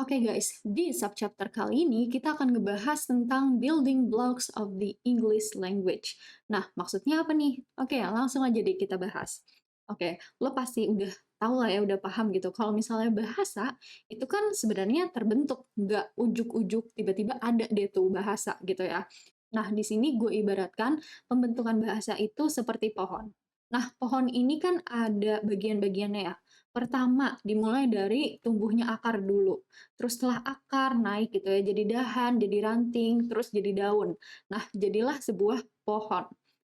Oke guys, di subchapter kali ini kita akan ngebahas tentang building blocks of the English language. Nah, maksudnya apa nih? Oke, langsung aja deh kita bahas. Oke, lo pasti udah tahu lah ya, udah paham gitu. Kalau misalnya bahasa, itu kan sebenarnya terbentuk, nggak ujuk-ujuk tiba-tiba ada deh tuh bahasa gitu ya. Nah, di sini gue ibaratkan pembentukan bahasa itu seperti pohon. Nah, pohon ini kan ada bagian-bagiannya ya. Pertama, dimulai dari tumbuhnya akar dulu. Terus setelah akar naik gitu ya, jadi dahan, jadi ranting, terus jadi daun. Nah, jadilah sebuah pohon.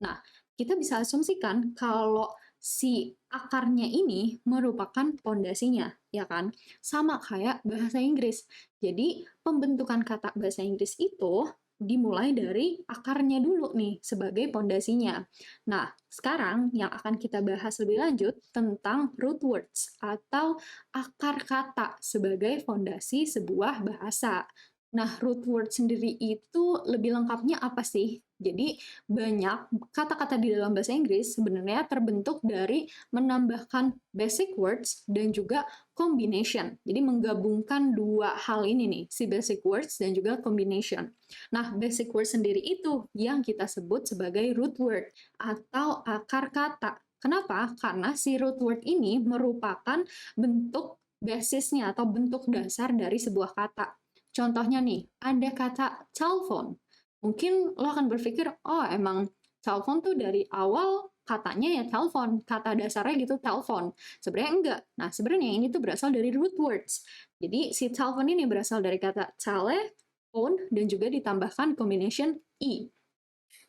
Nah, kita bisa asumsikan kalau si akarnya ini merupakan pondasinya, ya kan? Sama kayak bahasa Inggris. Jadi, pembentukan kata bahasa Inggris itu dimulai dari akarnya dulu nih sebagai pondasinya. Nah, sekarang yang akan kita bahas lebih lanjut tentang root words atau akar kata sebagai fondasi sebuah bahasa. Nah, root word sendiri itu lebih lengkapnya apa sih? Jadi, banyak kata-kata di dalam bahasa Inggris sebenarnya terbentuk dari menambahkan basic words dan juga combination. Jadi, menggabungkan dua hal ini nih, si basic words dan juga combination. Nah, basic word sendiri itu yang kita sebut sebagai root word atau akar kata. Kenapa? Karena si root word ini merupakan bentuk basisnya atau bentuk dasar dari sebuah kata. Contohnya nih, ada kata telepon. Mungkin lo akan berpikir, oh emang telepon tuh dari awal katanya ya telepon, kata dasarnya gitu telepon. Sebenarnya enggak. Nah, sebenarnya ini tuh berasal dari root words. Jadi si telepon ini berasal dari kata telephone dan juga ditambahkan combination i.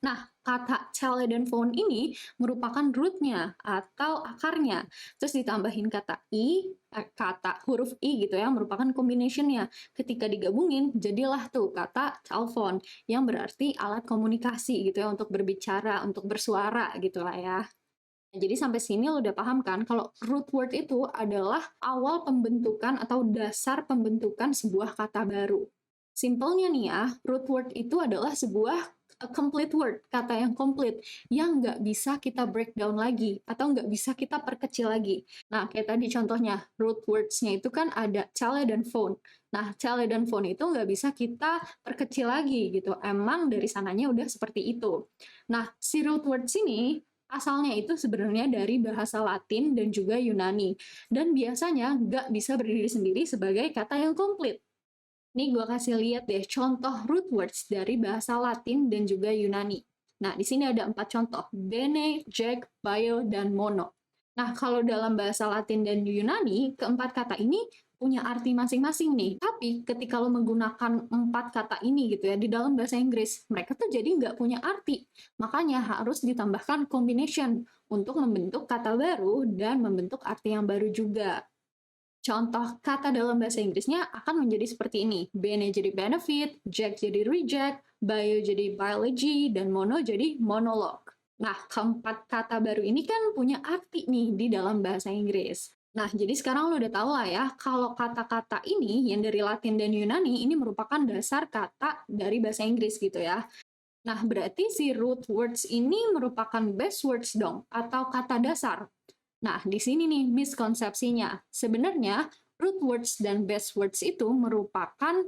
Nah, kata telephone ini merupakan root-nya atau akarnya. Terus ditambahin kata kata huruf i gitu ya, merupakan combination-nya. Ketika digabungin, jadilah tuh kata telepon, yang berarti alat komunikasi gitu ya, untuk berbicara, untuk bersuara gitu lah ya. Nah, jadi sampai sini lo udah paham kan kalau root word itu adalah awal pembentukan atau dasar pembentukan sebuah kata baru. Simpelnya nih ya, root word itu adalah sebuah complete word, kata yang komplit, yang nggak bisa kita breakdown lagi, atau nggak bisa kita perkecil lagi. Nah, kayak tadi contohnya, root words-nya itu kan ada tele dan phone. Nah, tele dan phone itu nggak bisa kita perkecil lagi gitu. Emang dari sananya udah seperti itu. Nah, si root words ini asalnya itu sebenarnya dari bahasa Latin dan juga Yunani. Dan biasanya nggak bisa berdiri sendiri sebagai kata yang komplit. Nih gue kasih lihat deh contoh root words dari bahasa Latin dan juga Yunani. Nah, di sini ada 4 contoh, bene, jack, bio, dan mono. Nah, kalau dalam bahasa Latin dan Yunani, keempat kata ini punya arti masing-masing nih. Tapi ketika lo menggunakan 4 kata ini gitu ya di dalam bahasa Inggris, mereka tuh jadi nggak punya arti. Makanya harus ditambahkan combination untuk membentuk kata baru dan membentuk arti yang baru juga. Contoh kata dalam bahasa Inggrisnya akan menjadi seperti ini. Bene jadi benefit, jack jadi reject, bio jadi biology, dan mono jadi monolog. Nah, keempat kata baru ini kan punya arti nih di dalam bahasa Inggris. Nah, jadi sekarang lo udah tahu lah ya, kalau kata-kata ini yang dari Latin dan Yunani ini merupakan dasar kata dari bahasa Inggris gitu ya. Nah, berarti si root words ini merupakan base words dong, atau kata dasar. Nah, di sini nih miskonsepsinya. Sebenarnya, root words dan base words itu merupakan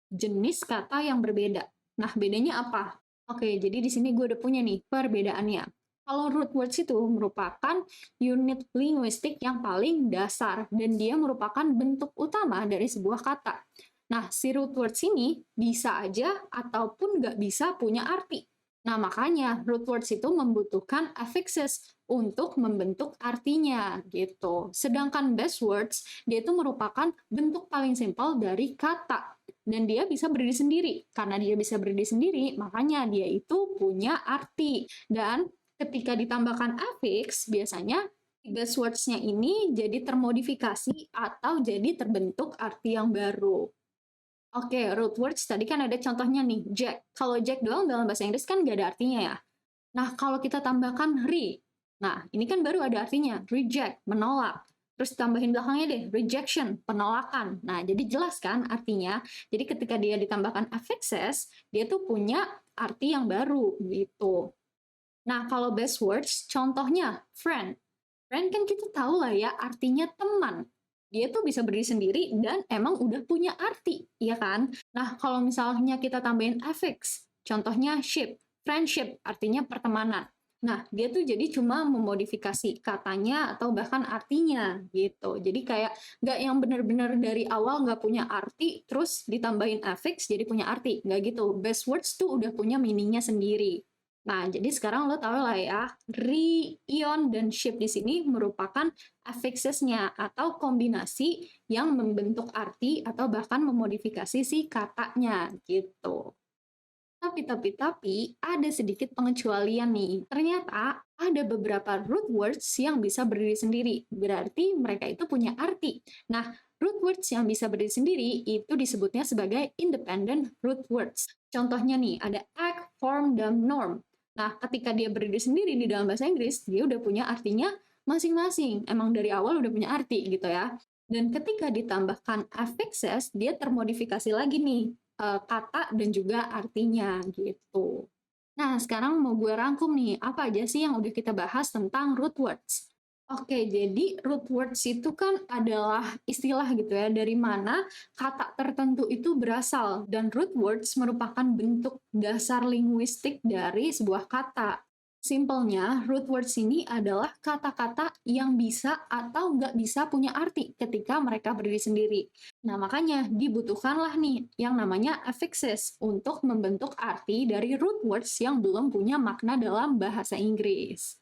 jenis kata yang berbeda. Nah, bedanya apa? Oke, jadi di sini gue udah punya nih perbedaannya. Kalau root words itu merupakan unit linguistik yang paling dasar, dan dia merupakan bentuk utama dari sebuah kata. Nah, si root words ini bisa aja ataupun nggak bisa punya arti. Nah, makanya root words itu membutuhkan affixes untuk membentuk artinya gitu. Sedangkan base words, dia itu merupakan bentuk paling simpel dari kata. Dan dia bisa berdiri sendiri. Karena dia bisa berdiri sendiri, makanya dia itu punya arti. Dan ketika ditambahkan affix, biasanya base words-nya ini jadi termodifikasi atau jadi terbentuk arti yang baru. Oke, root words tadi kan ada contohnya nih, Jack. Kalau Jack doang dalam bahasa Inggris kan nggak ada artinya ya. Nah, kalau kita tambahkan nah ini kan baru ada artinya, reject, menolak. Terus tambahin belakangnya deh, rejection, penolakan. Nah, jadi jelas kan artinya. Jadi ketika dia ditambahkan affixes, dia tuh punya arti yang baru gitu. Nah, kalau best words, contohnya friend. Friend kan kita tahu lah ya artinya teman. Dia tuh bisa berdiri sendiri dan emang udah punya arti, ya kan? Nah, kalau misalnya kita tambahin affix, contohnya ship, friendship, artinya pertemanan. Nah, dia tuh jadi cuma memodifikasi katanya atau bahkan artinya gitu. Jadi kayak nggak yang bener-bener dari awal nggak punya arti, terus ditambahin affix jadi punya arti. Nggak gitu. Best words tuh udah punya meaningnya sendiri. Nah, jadi sekarang lo tau lah ya, re, ion, dan ship di sini merupakan affixes-nya atau kombinasi yang membentuk arti atau bahkan memodifikasi si katanya gitu. Tapi, ada sedikit pengecualian nih. Ternyata ada beberapa root words yang bisa berdiri sendiri. Berarti mereka itu punya arti. Nah, root words yang bisa berdiri sendiri itu disebutnya sebagai independent root words. Contohnya nih, ada act, form, dan norm. Nah, ketika dia berdiri sendiri di dalam bahasa Inggris, dia udah punya artinya masing-masing. Emang dari awal udah punya arti gitu ya. Dan ketika ditambahkan affixes, dia termodifikasi lagi nih kata dan juga artinya gitu. Nah, sekarang mau gue rangkum nih, apa aja sih yang udah kita bahas tentang root words? Oke, jadi root words itu kan adalah istilah gitu ya, dari mana kata tertentu itu berasal, dan root words merupakan bentuk dasar linguistik dari sebuah kata. Simpelnya, root words ini adalah kata-kata yang bisa atau nggak bisa punya arti ketika mereka berdiri sendiri. Nah, makanya dibutuhkanlah nih yang namanya affixes untuk membentuk arti dari root words yang belum punya makna dalam bahasa Inggris.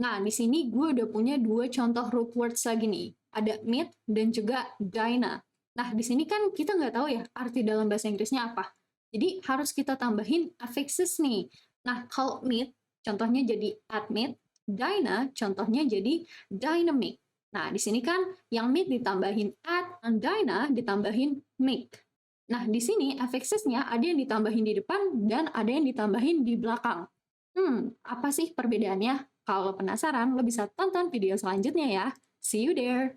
Nah, di sini gue udah punya dua contoh root words lagi nih. Ada meet dan juga dyna. Nah, di sini kan kita nggak tahu ya arti dalam bahasa Inggrisnya apa. Jadi harus kita tambahin affixes nih. Nah, kalau meet contohnya jadi admit, dyna contohnya jadi dynamic. Nah, di sini kan yang meet ditambahin add, dan dyna ditambahin make. Nah, di sini affixes-nya ada yang ditambahin di depan dan ada yang ditambahin di belakang. Apa sih perbedaannya? Kalau penasaran, lo bisa tonton video selanjutnya ya. See you there!